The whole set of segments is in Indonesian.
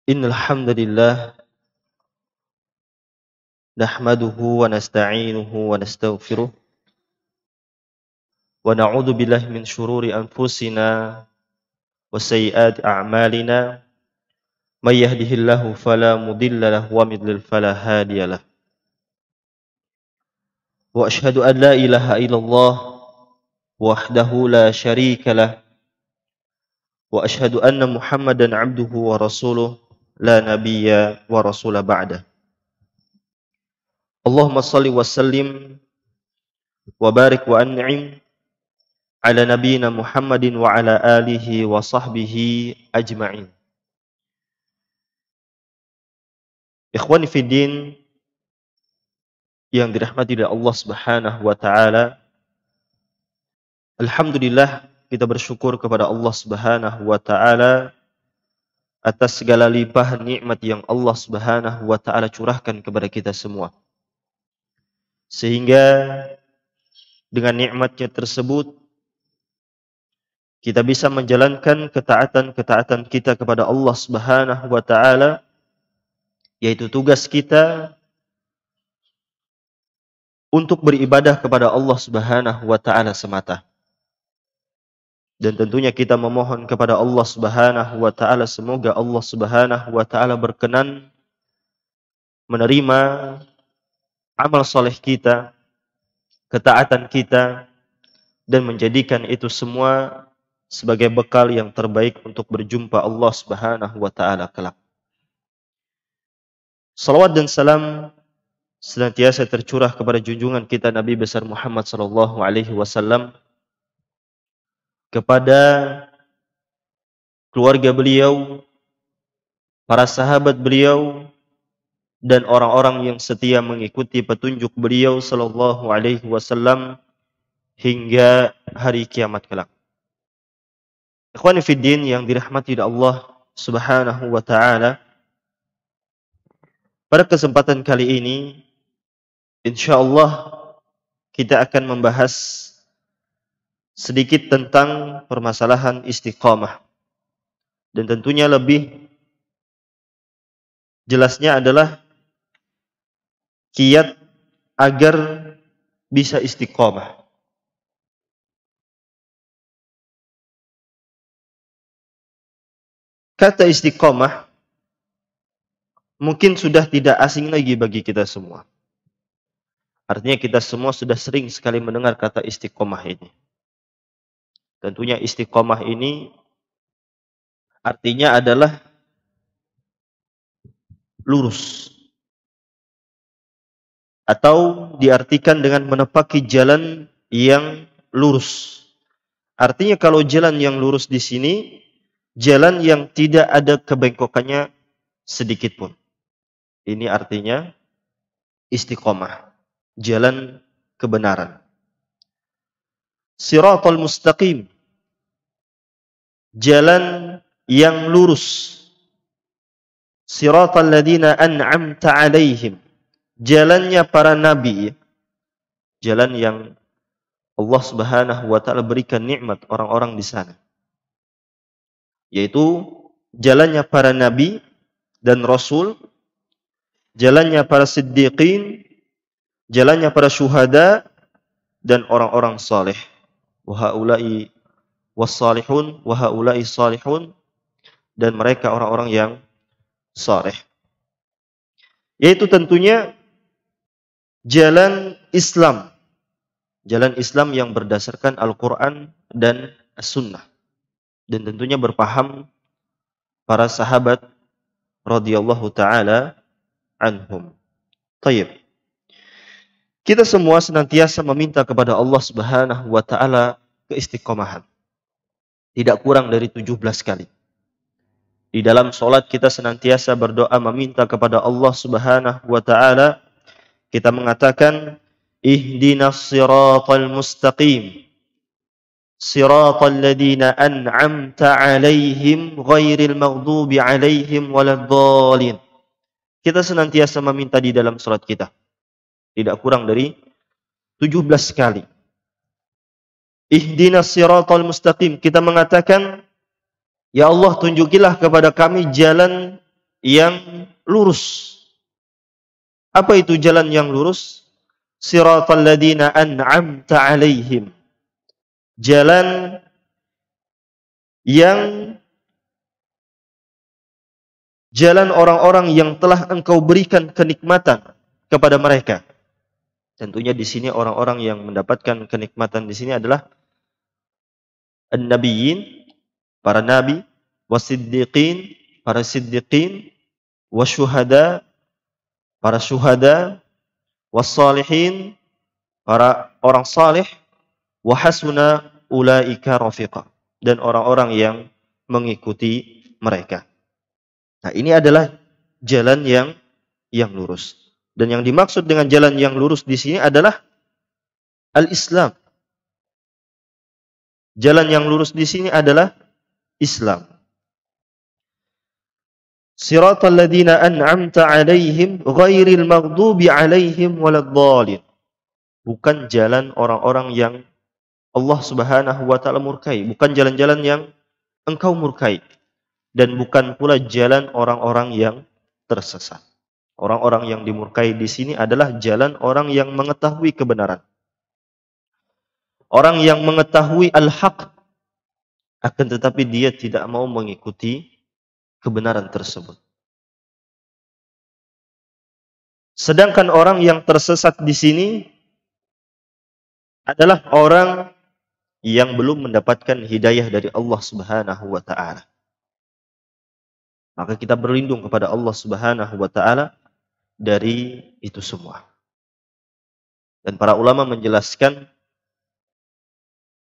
Innal hamdalillah nahmaduhu wa nasta'inuhu wa nastaghfiruh wa na'udzu billahi min shururi anfusina wa sayyiati a'malina may yahdihillahu fala mudilla lahu wa may yudlil fala hadiyalah wa asyhadu an la ilaha illallah wahdahu la syarika lah wa asyhadu anna Muhammadan 'abduhu wa rasuluh la nabiyya wa rasula ba'da. Allahumma shalli wa sallim wa barik wa an'im ala nabiyyina Muhammadin wa ala alihi wa sahbihi ajma'in. Ikhwani fi din yang dirahmati oleh Allah Subhanahu wa taala. Alhamdulillah kita bersyukur kepada Allah Subhanahu wa taala atas segala limpahan nikmat yang Allah Subhanahu wa taala curahkan kepada kita semua. Sehingga dengan nikmatnya tersebut kita bisa menjalankan ketaatan-ketaatan kita kepada Allah Subhanahu wa taala, yaitu tugas kita untuk beribadah kepada Allah Subhanahu wa taala semata. Dan tentunya kita memohon kepada Allah Subhanahu wa taala semoga Allah Subhanahu wa taala berkenan menerima amal soleh kita, ketaatan kita, dan menjadikan itu semua sebagai bekal yang terbaik untuk berjumpa Allah Subhanahu wa taala kelak. Salawat dan salam senantiasa tercurah kepada junjungan kita Nabi besar Muhammad sallallahu alaihi wasallam, kepada keluarga beliau, para sahabat beliau, dan orang-orang yang setia mengikuti petunjuk beliau sallallahu alaihi wasallam hingga hari kiamat kelak. Ikhwani fi din yang dirahmati oleh Allah Subhanahu wa taala, pada kesempatan kali ini insyaallah kita akan membahas sedikit tentang permasalahan istiqamah. Dan tentunya lebih jelasnya adalah kiat agar bisa istiqamah. Kata istiqamah mungkin sudah tidak asing lagi bagi kita semua. Artinya kita semua sudah sering sekali mendengar kata istiqamah ini. Tentunya istiqamah ini artinya adalah lurus. Atau diartikan dengan menepaki jalan yang lurus. Artinya kalau jalan yang lurus di sini, jalan yang tidak ada kebengkokannya sedikit pun. Ini artinya istiqamah, jalan kebenaran. Siratal mustaqim, jalan yang lurus. Siratal ladzina an'amta alaihim, jalannya para nabi, jalan yang Allah Subhanahu wa taala berikan nikmat orang-orang di sana. Yaitu jalannya para nabi dan rasul, jalannya para siddiqin, jalannya para syuhada, dan orang-orang saleh. Wa haula'i was-salihun wa haula'i salihun, dan mereka orang-orang yang saleh. Yaitu tentunya jalan Islam. Jalan Islam yang berdasarkan Al-Qur'an dan As-Sunnah. Dan tentunya berpaham para sahabat radhiyallahu taala anhum. Tayyib. Kita semua senantiasa meminta kepada Allah Subhanahu wa taala keistiqomahan. Tidak kurang dari 17 kali. Di dalam salat kita senantiasa berdoa meminta kepada Allah Subhanahu wa taala. Kita mengatakan ihdinas siratal mustaqim. Siratal ladzina an'amta 'alaihim ghairil maghdubi 'alaihim waladdallin. Kita senantiasa meminta di dalam salat kita. Tidak kurang dari 17 kali. Ihdinas siratal mustaqim. Kita mengatakan, ya Allah tunjukilah kepada kami jalan yang lurus. Apa itu jalan yang lurus? Siratal ladzina an'amta 'alaihim. Jalan orang-orang yang telah Engkau berikan kenikmatan kepada mereka. Tentunya di sini orang-orang yang mendapatkan kenikmatan di sini adalah an-nabiyyin, para nabi, wasiddiqin, para siddiqin, wasyuhada, para syuhada, wassalihin, para orang saleh, wa hasuna ulaika rafiqa, dan orang-orang yang mengikuti mereka. Nah, ini adalah jalan yang lurus. Dan yang dimaksud dengan jalan yang lurus di sini adalah al-Islam. Jalan yang lurus di sini adalah Islam. Siratal ladzina an'amta 'alaihim ghairil maghdubi 'alaihim waladdallin. Bukan jalan orang-orang yang Allah Subhanahu wa taala murkai, bukan jalan-jalan yang Engkau murkai, dan bukan pula jalan orang-orang yang tersesat. Orang-orang yang dimurkai di sini adalah jalan orang yang mengetahui kebenaran. Orang yang mengetahui al-haq, akan tetapi dia tidak mau mengikuti kebenaran tersebut. Sedangkan orang yang tersesat di sini adalah orang yang belum mendapatkan hidayah dari Allah Subhanahu wa taala. Maka kita berlindung kepada Allah Subhanahu wa taala dari itu semua. Dan para ulama menjelaskan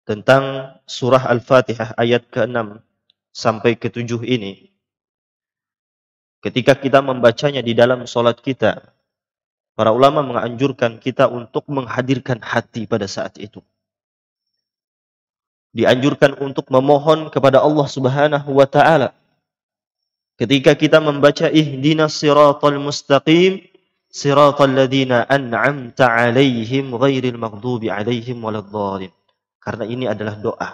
tentang surah Al-Fatihah ayat ke-6 sampai ke-7 ini. Ketika kita membacanya di dalam salat kita, para ulama menganjurkan kita untuk menghadirkan hati pada saat itu. Dianjurkan untuk memohon kepada Allah Subhanahu wa taala. Ketika kita membaca ihdinas siratal mustaqim, siratal ladzina an'amta 'alaihim ghairil maghdubi 'alaihim waladdallin. Karena ini adalah doa.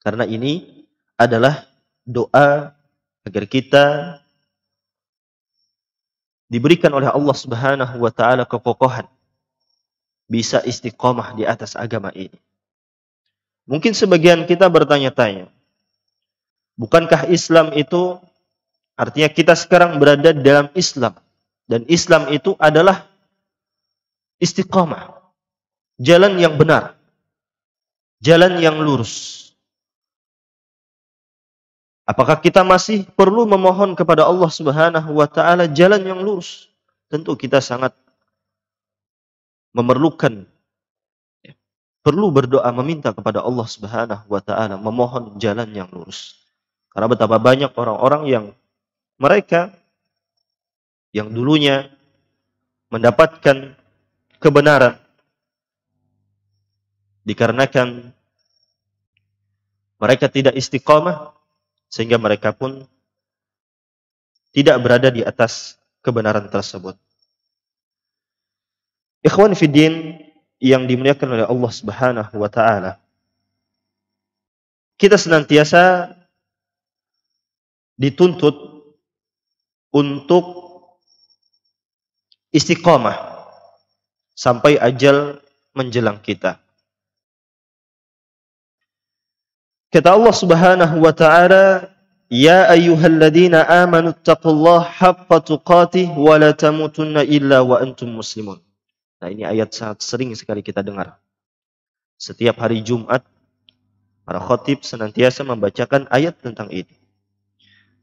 Karena ini adalah doa agar kita diberikan oleh Allah Subhanahu wa taala kekokohan, bisa istiqomah di atas agama ini. Mungkin sebagian kita bertanya-tanya, bukankah Islam itu artinya kita sekarang berada dalam Islam, dan Islam itu adalah istiqomah, jalan yang benar, jalan yang lurus. Apakah kita masih perlu memohon kepada Allah Subhanahu wa taala jalan yang lurus? Tentu kita sangat memerlukan, perlu berdoa meminta kepada Allah Subhanahu wa taala, memohon jalan yang lurus. Karena betapa banyak orang-orang yang mereka yang dulunya mendapatkan kebenaran dikarenakan mereka tidak istiqamah, sehingga mereka pun tidak berada di atas kebenaran tersebut. Ikhwan fiddin yang dimuliakan oleh Allah Subhanahu wa taala, kita senantiasa dituntut untuk istiqamah sampai ajal menjelang kita. Kata Allah Subhanahu wa taala, "Ya ayyuhalladzina amanu taqullaha haqqa tuqatih wa la tamutunna illa wa antum muslimun." Nah, ini ayat sangat sering sekali kita dengar. Setiap hari Jumat, para khatib senantiasa membacakan ayat tentang ini.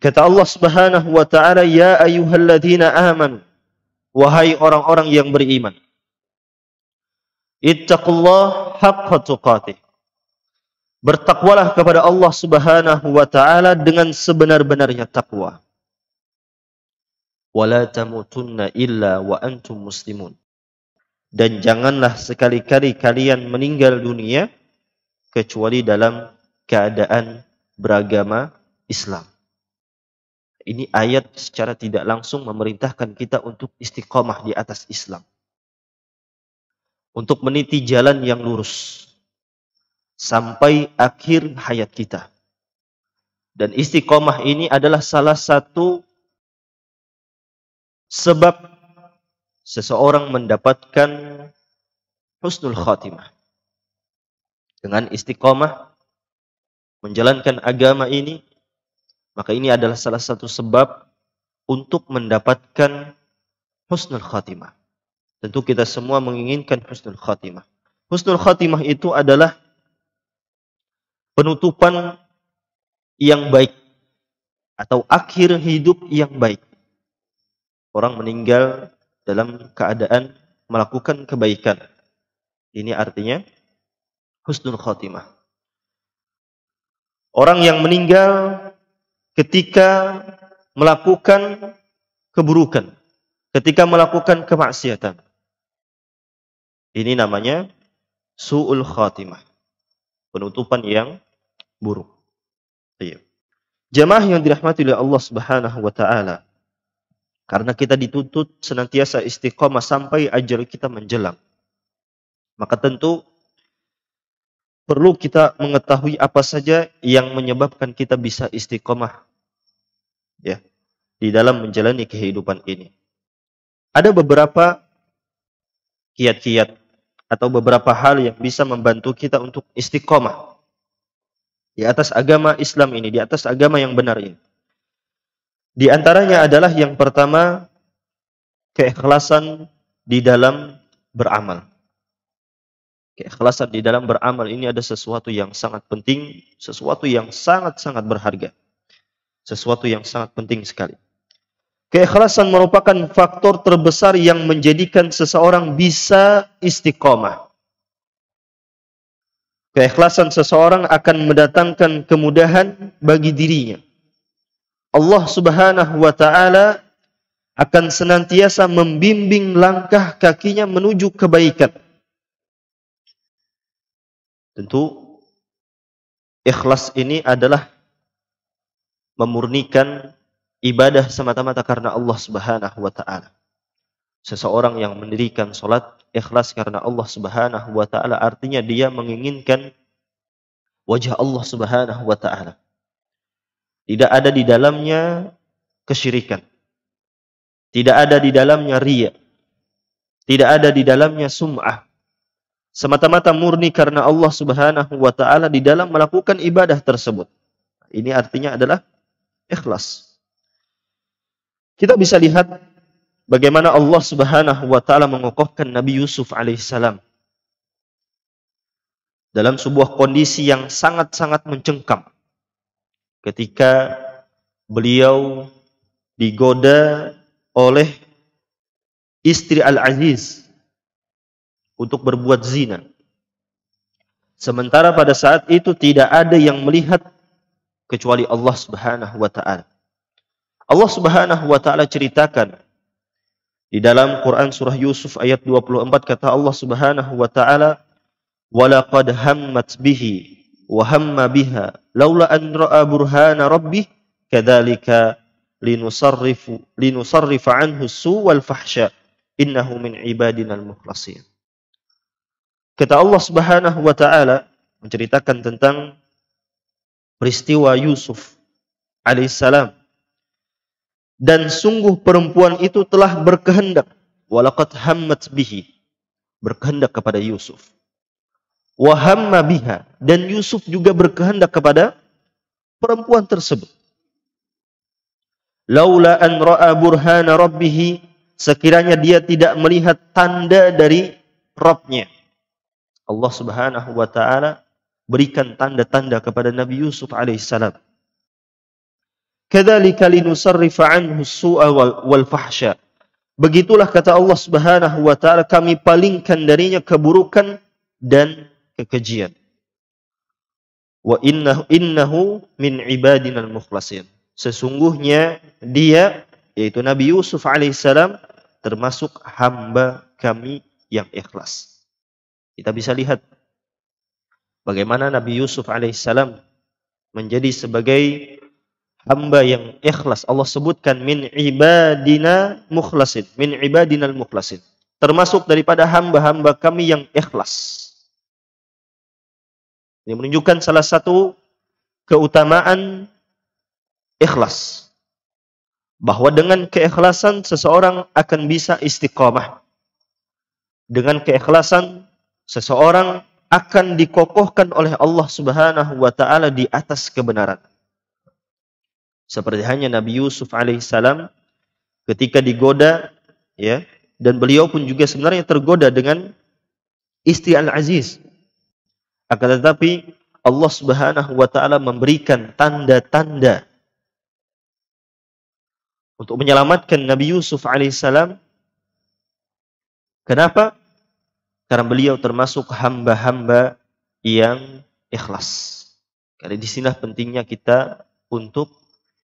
Kata Allah Subhanahu wa taala, "Ya ayyuhalladzina amanu," wahai orang-orang yang beriman, "ittaqullaha haqqa tuqatih." Bertakwalah kepada Allah Subhanahu wa taala dengan sebenar-benarnya takwa. Wala tamutunna illa wa antum muslimun. Dan janganlah sekali-kali kalian meninggal dunia kecuali dalam keadaan beragama Islam. Ini ayat secara tidak langsung memerintahkan kita untuk istiqomah di atas Islam. Untuk meniti jalan yang lurus sampai akhir hayat kita. Dan istiqomah ini adalah salah satu sebab seseorang mendapatkan husnul khatimah. Dengan istiqomah menjalankan agama ini, maka ini adalah salah satu sebab untuk mendapatkan husnul khatimah. Tentu kita semua menginginkan husnul khatimah. Husnul khatimah itu adalah penutupan yang baik atau akhir hidup yang baik. Orang meninggal dalam keadaan melakukan kebaikan. Ini artinya husnul khatimah. Orang yang meninggal ketika melakukan keburukan, ketika melakukan kemaksiatan, ini namanya su'ul khatimah, penutupan yang buruk. Jamaah yang dirahmati oleh Allah Subhanahu wa taala, karena kita dituntut senantiasa istiqomah sampai ajal kita menjelang, maka tentu perlu kita mengetahui apa saja yang menyebabkan kita bisa istiqomah ya di dalam menjalani kehidupan ini. Ada beberapa kiat-kiat atau beberapa hal yang bisa membantu kita untuk istiqomah di atas agama Islam ini, di atas agama yang benar ini. Di antaranya adalah yang pertama, keikhlasan di dalam beramal. Keikhlasan di dalam beramal ini ada sesuatu yang sangat penting, sesuatu yang sangat-sangat berharga. Sesuatu yang sangat penting sekali. Keikhlasan merupakan faktor terbesar yang menjadikan seseorang bisa istiqomah. Keikhlasan seseorang akan mendatangkan kemudahan bagi dirinya. Allah Subhanahu wa taala akan senantiasa membimbing langkah kakinya menuju kebaikan. Tentu ikhlas ini adalah memurnikan ibadah semata-mata karena Allah Subhanahu wa taala. Seseorang yang mendirikan salat ikhlas karena Allah Subhanahu wa taala artinya dia menginginkan wajah Allah Subhanahu wa taala. Tidak ada di dalamnya kesyirikan. Tidak ada di dalamnya riya. Tidak ada di dalamnya sum'ah. Semata-mata murni karena Allah Subhanahu wa taala di dalam melakukan ibadah tersebut. Ini artinya adalah ikhlas. Kita bisa lihat bagaimana Allah Subhanahu wa taala mengokohkan Nabi Yusuf alaihissalam dalam sebuah kondisi yang sangat-sangat mencengkam. Ketika beliau digoda oleh istri Al-Aziz untuk berbuat zina. Sementara pada saat itu tidak ada yang melihat kecuali Allah Subhanahu wa taala. Allah Subhanahu wa taala ceritakan di dalam Quran surah Yusuf ayat 24, kata Allah Subhanahu wa taala, "Walaqad hammat bihi wa hamma biha laula an ra'a burhana rabbih kadzalika linusarrifa anhu su wal fahsya innahu min ibadinal mukhlasin." Kata Allah Subhanahu wa taala menceritakan tentang peristiwa Yusuf alaihissalam, dan sungguh perempuan itu telah berkehendak, walaqad hammat bihi, berkehendak kepada Yusuf, wa hamma biha, dan Yusuf juga berkehendak kepada perempuan tersebut. Laula an ra'a burhana rabbih, sekiranya dia tidak melihat tanda dari Rabb-nya. Allah Subhanahu wa taala berikan tanda-tanda kepada Nabi Yusuf alaihissalam. Kadzalika linusarrifa anhu as-su'a wal fahsya. Begitulah kata Allah Subhanahu wa taala, kami palingkan darinya keburukan dan kekejian. Wa innahu min ibadinal mukhlasin. Sesungguhnya dia, yaitu Nabi Yusuf alaihissalam, termasuk hamba kami yang ikhlas. Kita bisa lihat bagaimana Nabi Yusuf alaihissalam menjadi sebagai hamba yang ikhlas. Allah sebutkan min ibadina mukhlasin, min ibadinal mukhlasin, termasuk daripada hamba-hamba kami yang ikhlas. Ini menunjukkan salah satu keutamaan ikhlas. Bahwa dengan keikhlasan seseorang akan bisa istiqamah. Dengan keikhlasan seseorang akan dikokohkan oleh Allah Subhanahu wa taala di atas kebenaran. Seperti hanya Nabi Yusuf alaihissalam ketika digoda, ya, dan beliau pun juga sebenarnya tergoda dengan istri Al-Aziz. Akan tetapi Allah Subhanahu wa taala memberikan tanda-tanda untuk menyelamatkan Nabi Yusuf alaihissalam. Kenapa? Karena beliau termasuk hamba-hamba yang ikhlas. Karena di sini pentingnya kita untuk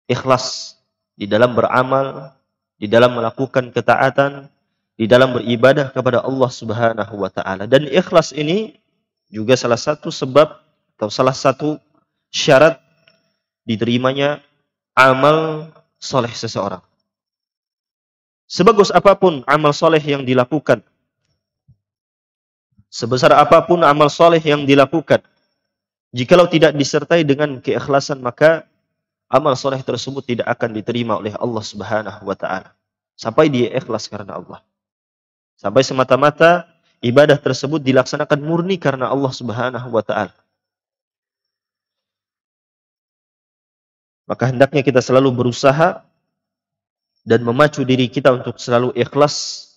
ikhlas di dalam beramal, di dalam melakukan ketaatan, di dalam beribadah kepada Allah Subhanahu wa taala. Dan ikhlas ini juga salah satu sebab atau salah satu syarat diterimanya amal soleh seseorang. Sebagus apapun amal soleh yang dilakukan, sebesar apapun amal soleh yang dilakukan, jikalau tidak disertai dengan keikhlasan, maka amal soleh tersebut tidak akan diterima oleh Allah Subhanahu wa taala. Sampai dia ikhlas karena Allah. Sampai semata-mata ibadah tersebut dilaksanakan murni karena Allah Subhanahu wa taala. Maka hendaknya kita selalu berusaha dan memacu diri kita untuk selalu ikhlas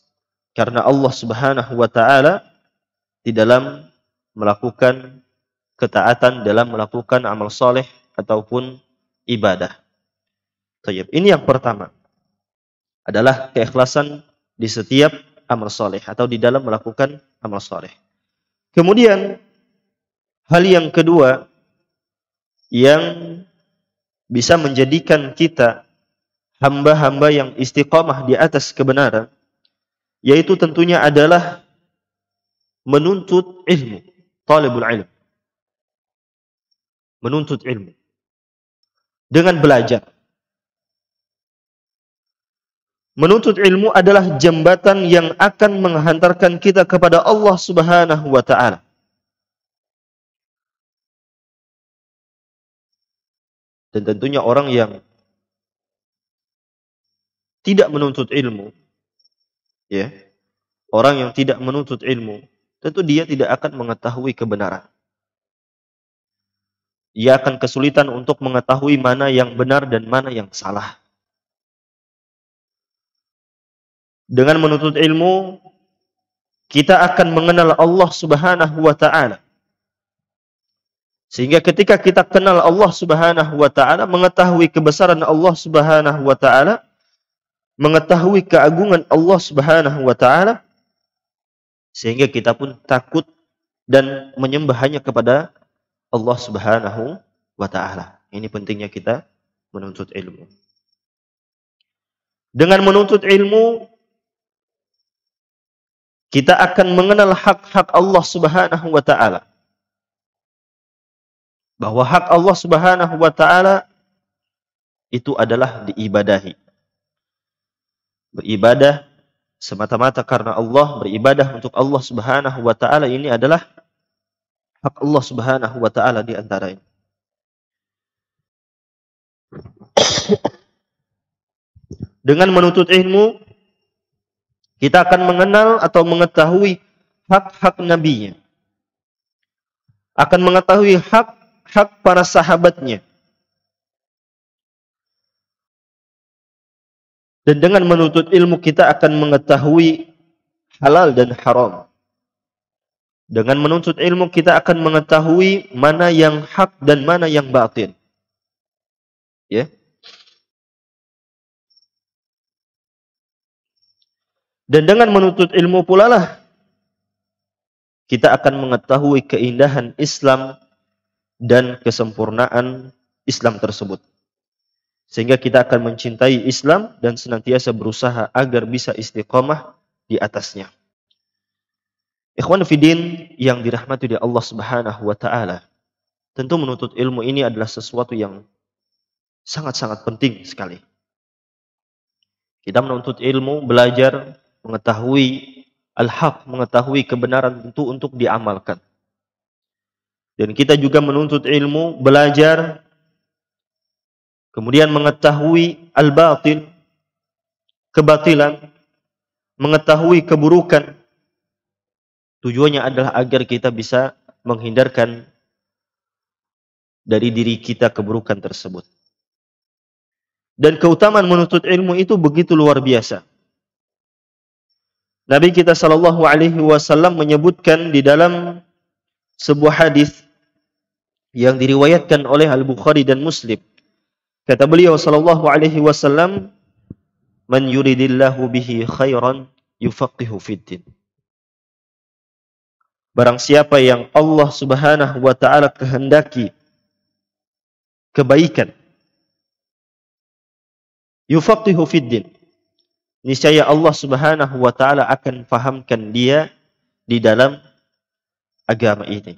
karena Allah Subhanahu wa taala di dalam melakukan ketaatan, dalam melakukan amal soleh ataupun ibadah. Ini yang pertama adalah keikhlasan di setiap amal soleh atau di dalam melakukan amal soleh. Kemudian hal yang kedua yang bisa menjadikan kita hamba-hamba yang istiqamah di atas kebenaran, yaitu tentunya adalah menuntut ilmu, talibul ilm. Menuntut ilmu dengan belajar. Menuntut ilmu adalah jembatan yang akan menghantarkan kita kepada Allah Subhanahu wa taala. Dan tentunya orang yang tidak menuntut ilmu, ya, orang yang tidak menuntut ilmu, tentu dia tidak akan mengetahui kebenaran. Ia akan kesulitan untuk mengetahui mana yang benar dan mana yang salah. Dengan menuntut ilmu, kita akan mengenal Allah Subhanahu wa taala. Sehingga ketika kita kenal Allah Subhanahu wa taala, mengetahui kebesaran Allah Subhanahu wa taala, mengetahui keagungan Allah Subhanahu wa taala, sehingga kita pun takut dan menyembah hanya kepada Allah Subhanahu wa taala. Ini pentingnya kita menuntut ilmu. Dengan menuntut ilmu, kita akan mengenal hak-hak Allah Subhanahu wa taala. Bahwa hak Allah Subhanahu wa taala itu adalah diibadahi. Beribadah semata-mata karena Allah, beribadah untuk Allah Subhanahu wa taala, ini adalah hak Allah Subhanahu wa taala di antara ini. Dengan menuntut ilmu, kita akan mengenal atau mengetahui hak-hak nabinya. Akan mengetahui hak para sahabatnya. Dan dengan menuntut ilmu kita akan mengetahui halal dan haram. Dengan menuntut ilmu kita akan mengetahui mana yang hak dan mana yang batil. Ya. Dan dengan menuntut ilmu pula lah kita akan mengetahui keindahan Islam dan kesempurnaan Islam tersebut. Sehingga kita akan mencintai Islam dan senantiasa berusaha agar bisa istiqamah di atasnya. Ikhwan fillah yang dirahmati oleh Allah Subhanahu wa taala, tentu menuntut ilmu ini adalah sesuatu yang sangat-sangat penting sekali. Kita menuntut ilmu, belajar, mengetahui al-haq, mengetahui kebenaran tentu untuk diamalkan. Dan kita juga menuntut ilmu, belajar kemudian mengetahui al-batil, kebatilan, mengetahui keburukan. Tujuannya adalah agar kita bisa menghindarkan dari diri kita keburukan tersebut. Dan keutamaan menuntut ilmu itu begitu luar biasa. Nabi kita sallallahu alaihi wasallam menyebutkan di dalam sebuah hadis yang diriwayatkan oleh Al-Bukhari dan Muslim. Kata beliau sallallahu alaihi wasallam, "Man yuridillahu bihi khairan yufaqihu fiddin." Barang siapa yang Allah Subhanahu wa taala kehendaki kebaikan, yufaqihu fiddin, niscaya Allah Subhanahu wa taala akan fahamkan dia di dalam agama ini.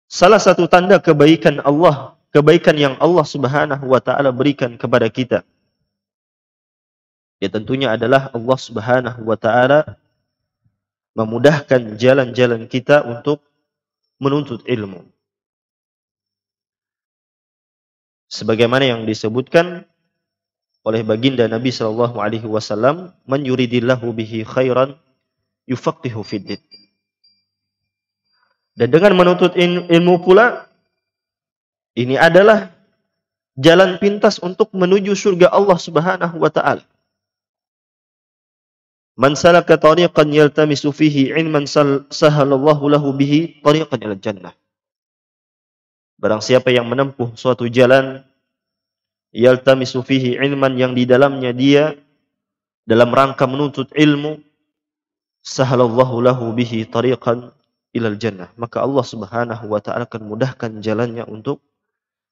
Salah satu tanda kebaikan Allah, kebaikan yang Allah Subhanahu wa taala berikan kepada kita, ya tentunya adalah Allah Subhanahu wa taala memudahkan jalan-jalan kita untuk menuntut ilmu. Sebagaimana yang disebutkan oleh baginda Nabi sallallahu alaihi wasallam, "Man yuridillahu bihi khairan yufaqihu fiddin." Dan dengan menuntut ilmu pula, ini adalah jalan pintas untuk menuju surga Allah Subhanahu wa taala. Man salaka tariqan yaltamisu fihi ilman sahalallahu lahu bihi tariqan ila jannah. Barang siapa yang menempuh suatu jalan, yaltamisu fihi ilman, yang di dalamnya dia dalam rangka menuntut ilmu, sahalallahu lahu bihi tariqan ilal jannah, maka Allah Subhanahu wa taala akan mudahkan jalannya untuk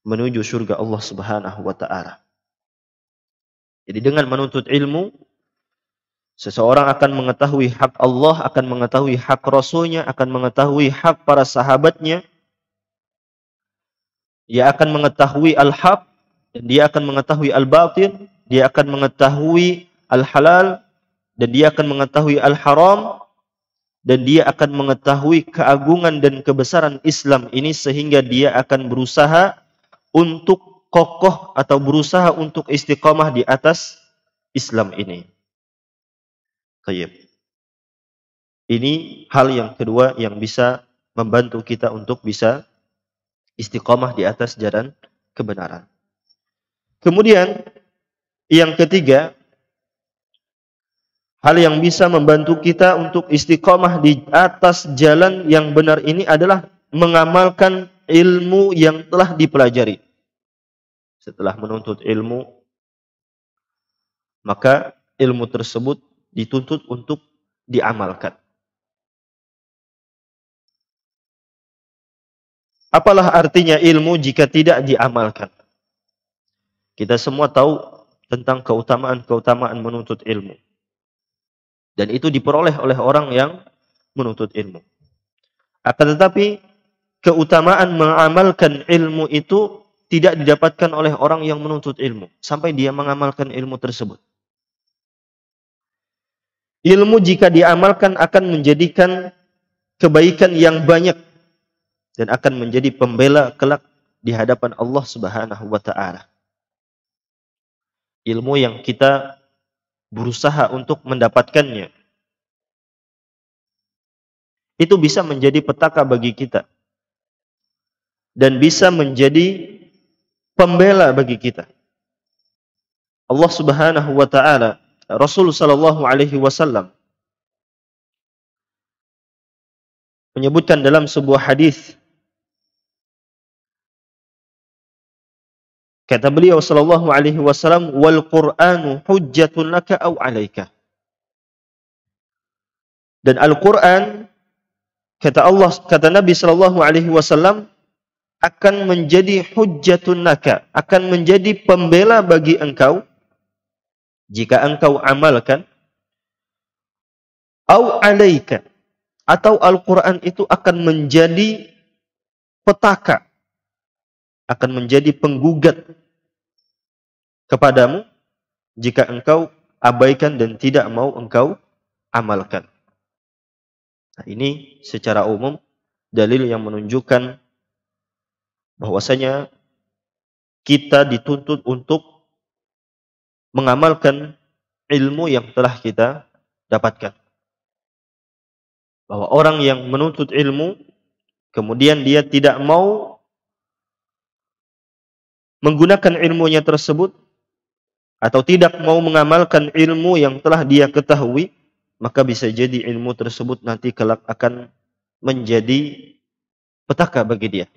menuju surga Allah Subhanahu wa taala. Jadi dengan menuntut ilmu, seseorang akan mengetahui hak Allah, akan mengetahui hak Rasulnya, akan mengetahui hak para sahabatnya. Dia akan mengetahui al-haq, dan dia akan mengetahui al-batil, dia akan mengetahui al-halal, dan dia akan mengetahui al-haram, dan dia akan mengetahui keagungan dan kebesaran Islam ini, sehingga dia akan berusaha untuk kokoh atau berusaha untuk istiqamah di atas Islam ini. Baik. Ini hal yang kedua yang bisa membantu kita untuk bisa istiqamah di atas jalan kebenaran. Kemudian yang ketiga, hal yang bisa membantu kita untuk istiqamah di atas jalan yang benar ini adalah mengamalkan ilmu yang telah dipelajari. Setelah menuntut ilmu, maka ilmu tersebut dituntut untuk diamalkan. Apalah artinya ilmu jika tidak diamalkan? Kita semua tahu tentang keutamaan-keutamaan menuntut ilmu. Dan itu diperoleh oleh orang yang menuntut ilmu. Akan tetapi, keutamaan mengamalkan ilmu itu tidak didapatkan oleh orang yang menuntut ilmu sampai dia mengamalkan ilmu tersebut. Ilmu jika diamalkan akan menjadikan kebaikan yang banyak dan akan menjadi pembela kelak di hadapan Allah Subhanahu wa taala. Ilmu yang kita berusaha untuk mendapatkannya, itu bisa menjadi petaka bagi kita dan bisa menjadi pembela bagi kita. Allah Subhanahu wa taala, Rasul sallallahu alaihi wasallam menyebutkan dalam sebuah hadis, kata beliau sallallahu alaihi wasallam, "Wal Qur'anu hujjatun laka aw 'alaika." Dan Al-Qur'an, kata Nabi sallallahu alaihi wasallam, akan menjadi hujjatun laka, akan menjadi pembela bagi engkau jika engkau amalkan, aw 'alaika, atau Al-Qur'an itu akan menjadi petaka, akan menjadi penggugat kepadamu jika engkau abaikan dan tidak mau engkau amalkan. Nah, ini secara umum dalil yang menunjukkan bahwasanya kita dituntut untuk mengamalkan ilmu yang telah kita dapatkan. Bahwa orang yang menuntut ilmu, kemudian dia tidak mau menggunakan ilmunya tersebut, atau tidak mau mengamalkan ilmu yang telah dia ketahui, maka bisa jadi ilmu tersebut nanti kelak akan menjadi petaka bagi dia.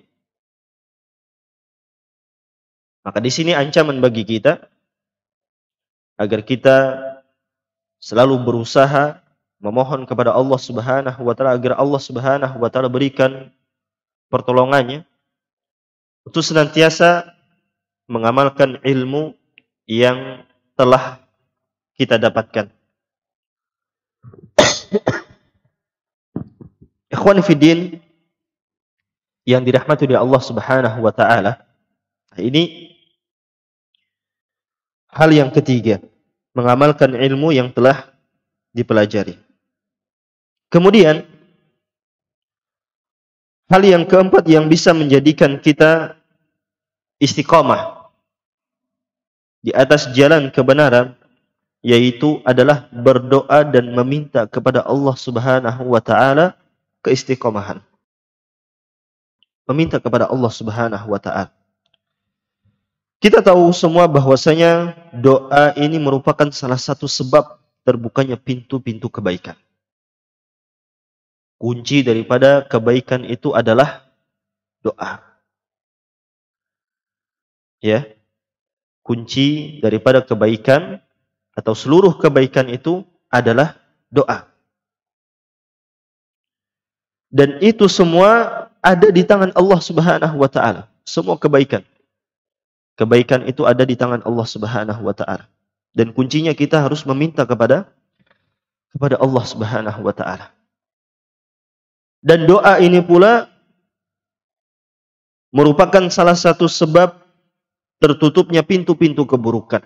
Maka di sini ancaman bagi kita, agar kita selalu berusaha memohon kepada Allah Subhanahu wa taala agar Allah Subhanahu wa taala berikan pertolongannya untuk senantiasa mengamalkan ilmu yang telah kita dapatkan. Ikhwan fiddin yang dirahmati oleh Allah Subhanahu wa taala, ini hal yang ketiga, mengamalkan ilmu yang telah dipelajari. Kemudian hal yang keempat yang bisa menjadikan kita istiqamah di atas jalan kebenaran, yaitu adalah berdoa dan meminta kepada Allah Subhanahu wa taala keistiqomahan. Meminta kepada Allah Subhanahu wa taala. Kita tahu semua bahwasanya doa ini merupakan salah satu sebab terbukanya pintu-pintu kebaikan. Kunci daripada kebaikan itu adalah doa. Ya. Kunci daripada kebaikan atau seluruh kebaikan itu adalah doa. Dan itu semua ada di tangan Allah Subhanahu wa taala. Semua kebaikan. Kebaikan itu ada di tangan Allah Subhanahu wa taala. Dan kuncinya kita harus meminta kepada Allah Subhanahu wa taala. Dan doa ini pula merupakan salah satu sebab tertutupnya pintu-pintu keburukan.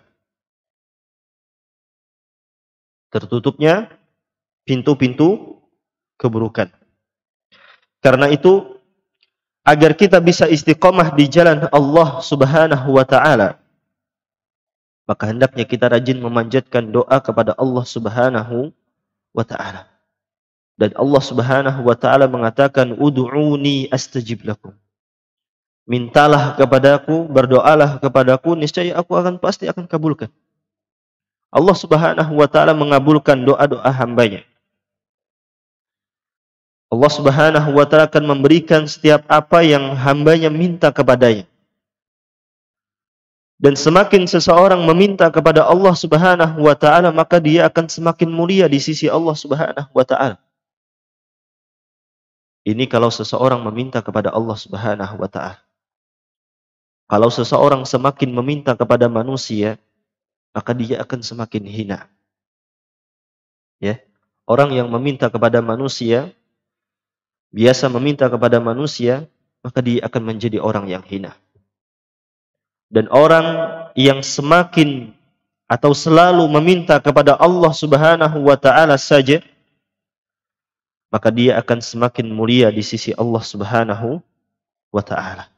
Tertutupnya pintu-pintu keburukan. Karena itu, agar kita bisa istiqomah di jalan Allah Subhanahu wa taala, maka hendaknya kita rajin memanjatkan doa kepada Allah Subhanahu wa taala. Dan Allah Subhanahu wa taala mengatakan, "Ud'uni astajib lakum." Mintalah kepadaku, berdoalah kepadaku, niscaya aku pasti akan kabulkan. Allah Subhanahu wa taala mengabulkan doa-doa hambanya. Allah Subhanahu wa taala akan memberikan setiap apa yang hambanya minta kepadanya. Dan semakin seseorang meminta kepada Allah Subhanahu wa taala, maka dia akan semakin mulia di sisi Allah Subhanahu wa taala. Ini kalau seseorang meminta kepada Allah Subhanahu wa taala. Kalau seseorang semakin meminta kepada manusia, maka dia akan semakin hina. Ya. Orang yang meminta kepada manusia, biasa meminta kepada manusia, maka dia akan menjadi orang yang hina. Dan orang yang semakin atau selalu meminta kepada Allah Subhanahu wa taala saja, maka dia akan semakin mulia di sisi Allah Subhanahu wa taala.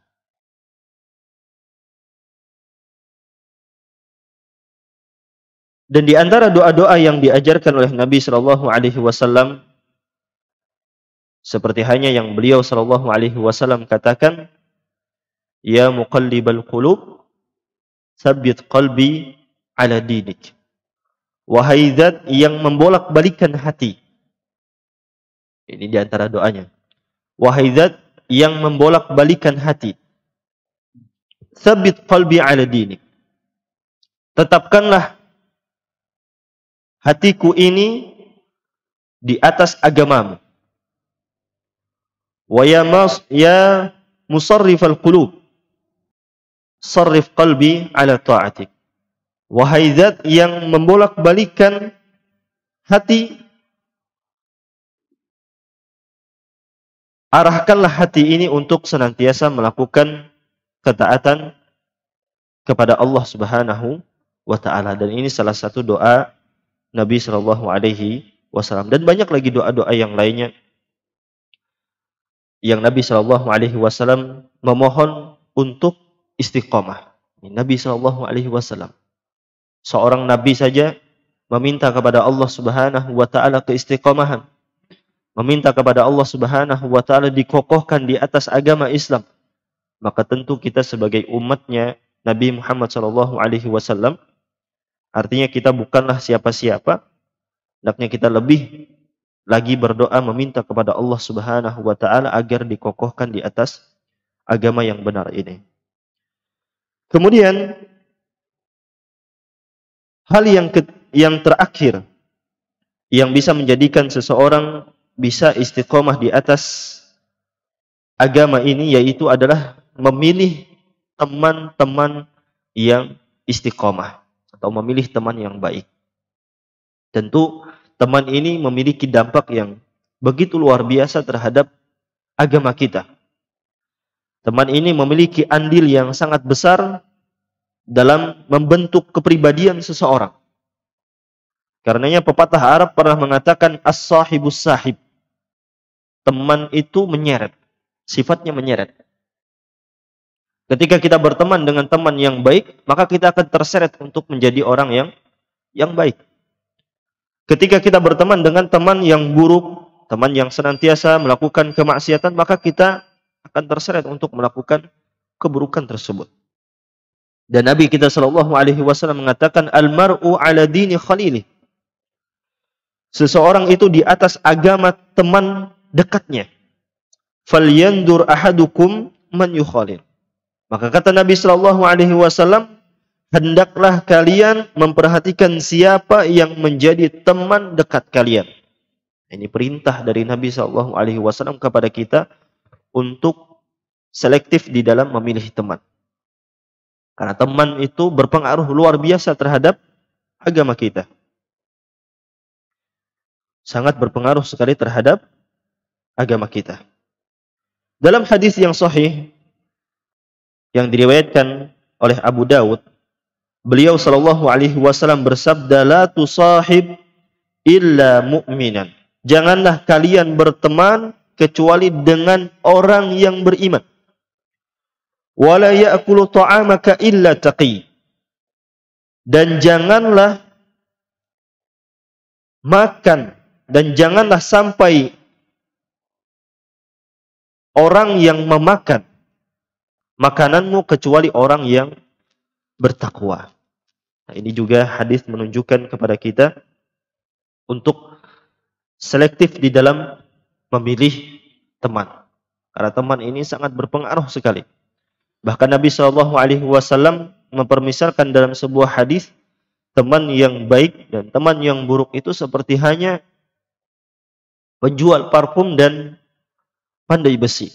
Dan di antara doa-doa yang diajarkan oleh Nabi sallallahu alaihi wasallam, seperti hanya yang beliau sallallahu alaihi wasallam katakan, "Ya muqallibal qulub, tsabbit qalbi ala dinik." Wahai zat yang membolak-balikan hati. Ini di antara doanya. Wahai zat yang membolak-balikan hati. Tsabbit qalbi ala dinik. Tetapkanlah hatiku ini di atas agamamu. Wa ya musarrifal qulub, sarrif qalbi ala ta'atik. Wahai zat yang membolak-balikan hati, arahkanlah hati ini untuk senantiasa melakukan ketaatan kepada Allah Subhanahu wa taala. Dan ini salah satu doa Nabi sallallahu alaihi wasallam, dan banyak lagi doa-doa yang lainnya yang Nabi sallallahu alaihi wasallam memohon untuk istiqomah. Nabi SAW, seorang nabi saja meminta kepada Allah Subhanahu wa taala keistiqomahan. Meminta kepada Allah Subhanahu wa taala dikokohkan di atas agama Islam. Maka tentu kita sebagai umatnya Nabi Muhammad SAW, artinya kita bukanlah siapa-siapa, hendaknya kita lebih lagi berdoa meminta kepada Allah Subhanahu wa taala agar dikokohkan di atas agama yang benar ini. Kemudian hal yang terakhir yang bisa menjadikan seseorang bisa istiqomah di atas agama ini, yaitu adalah memilih teman-teman yang istiqomah atau memilih teman yang baik. Tentu teman ini memiliki dampak yang begitu luar biasa terhadap agama kita. Teman ini memiliki andil yang sangat besar dalam membentuk kepribadian seseorang. Karenanya pepatah Arab pernah mengatakan as-sahibus sahib. Teman itu menyeret, sifatnya menyeret. Ketika kita berteman dengan teman yang baik, maka kita akan terseret untuk menjadi orang yang baik. Ketika kita berteman dengan teman yang buruk, teman yang senantiasa melakukan kemaksiatan, maka kita akan terseret untuk melakukan keburukan tersebut. Dan Nabi kita SAW mengatakan, al-mar'u ala dini khalili. Seseorang itu di atas agama teman dekatnya. Falyandur ahadukum man yukhalil. Maka kata Nabi SAW, hendaklah kalian memperhatikan siapa yang menjadi teman dekat kalian. Ini perintah dari Nabi SAW kepada kita untuk selektif di dalam memilih teman. Karena teman itu berpengaruh luar biasa terhadap agama kita. Sangat berpengaruh sekali terhadap agama kita. Dalam hadis yang sahih yang diriwayatkan oleh Abu Dawud, beliau SAW bersabda, la tusahib illa mu'minan. Janganlah kalian berteman kecuali dengan orang yang beriman. Wala ya'kulu ta'amaka illa taqi. Dan janganlah makan dan janganlah sampai orang yang memakan makananmu kecuali orang yang bertakwa. Nah, ini juga hadis menunjukkan kepada kita untuk selektif di dalam memilih teman. Karena teman ini sangat berpengaruh sekali. Bahkan Nabi SAW mempermisalkan dalam sebuah hadis, teman yang baik dan teman yang buruk itu seperti hanya penjual parfum dan pandai besi.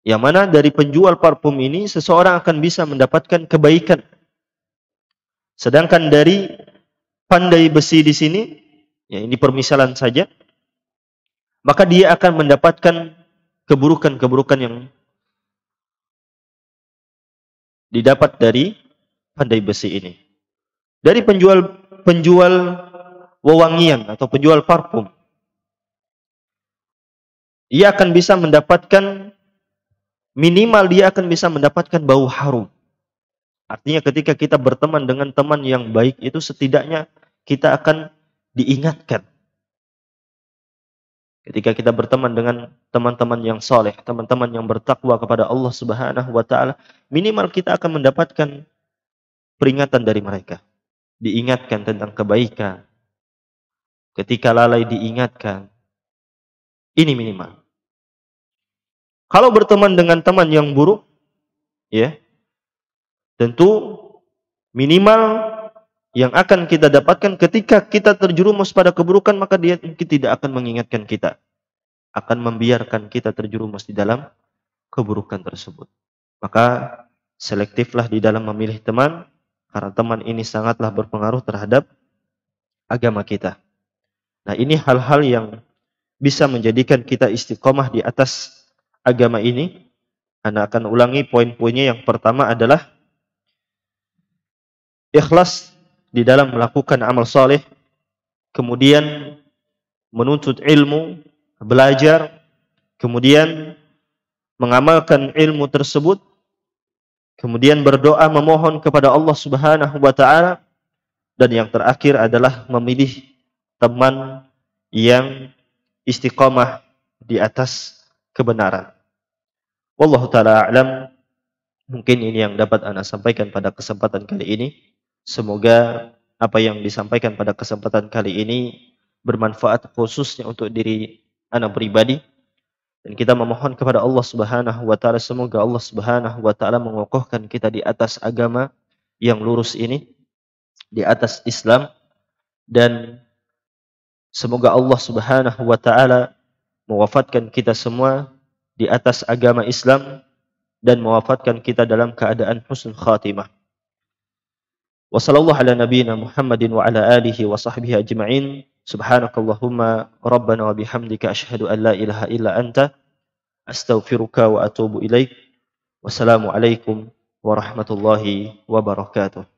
Yang mana dari penjual parfum ini seseorang akan bisa mendapatkan kebaikan. Sedangkan dari pandai besi di sini, ya ini permisalan saja, maka dia akan mendapatkan keburukan-keburukan yang didapat dari pandai besi ini. Dari penjual wewangian atau penjual parfum, ia akan bisa mendapatkan, minimal dia akan bisa mendapatkan bau harum. Artinya ketika kita berteman dengan teman yang baik itu setidaknya kita akan diingatkan. Ketika kita berteman dengan teman-teman yang soleh, teman-teman yang bertakwa kepada Allah Subhanahu wa taala, minimal kita akan mendapatkan peringatan dari mereka. Diingatkan tentang kebaikan. Ketika lalai diingatkan. Ini minimal. Kalau berteman dengan teman yang buruk, ya, tentu minimal yang akan kita dapatkan ketika kita terjerumus pada keburukan, maka dia mungkin tidak akan mengingatkan kita. Akan membiarkan kita terjerumus di dalam keburukan tersebut. Maka selektiflah di dalam memilih teman, karena teman ini sangatlah berpengaruh terhadap agama kita. Nah, ini hal-hal yang bisa menjadikan kita istiqomah di atas agama ini. Anda akan ulangi poin-poinnya. Yang pertama adalah ikhlas di dalam melakukan amal soleh, kemudian menuntut ilmu, belajar, kemudian mengamalkan ilmu tersebut, kemudian berdoa memohon kepada Allah Subhanahu wa taala, dan yang terakhir adalah memilih teman yang istiqamah di atas kebenaran. Wallahu taala a'lam. Mungkin ini yang dapat Ana sampaikan pada kesempatan kali ini. Semoga apa yang disampaikan pada kesempatan kali ini bermanfaat khususnya untuk diri Ana pribadi. Dan kita memohon kepada Allah Subhanahu wa taala, semoga Allah Subhanahu wa taala mengokohkan kita di atas agama yang lurus ini, di atas Islam, dan semoga Allah Subhanahu wa taala mewafatkan kita semua di atas agama Islam dan mewafatkan kita dalam keadaan husnul khatimah. Wa sallallahu ala nabiyyina Muhammadin wa ala alihi wa sahbihi ajma'in. Subhanakallahumma rabbana wa bihamdika asyhadu an la ilaha illa anta astaghfiruka wa atubu ilaik. Wassalamu alaikum warahmatullahi wabarakatuh.